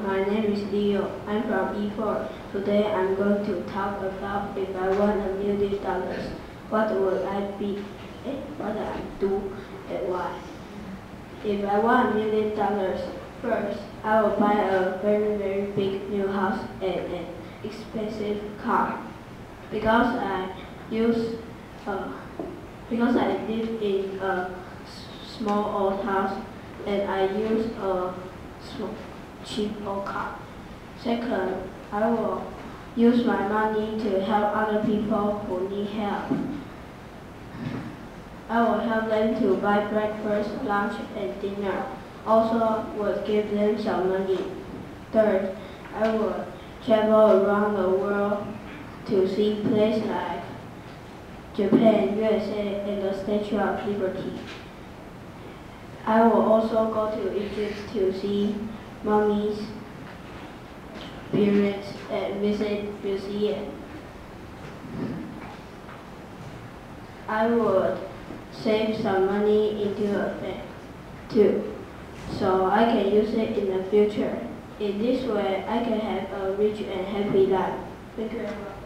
my name is Leo. I'm from E4. Today I'm going to talk about if I won $1 million. What would I be? What would I do and why? If I won $1 million, first I will buy a very big new house and an expensive car. Because I use because I live in a small old house and I use a cheap old car. Second, I will use my money to help other people who need help. I will help them to buy breakfast, lunch, and dinner. Also, will give them some money. Third, I will travel around the world to see places like Japan, USA, and the Statue of Liberty. I will also go to Egypt to see mummies, pyramids, and visit museums. I would save some money into a bank too, so I can use it in the future. In this way, I can have a rich and happy life. Thank you very much.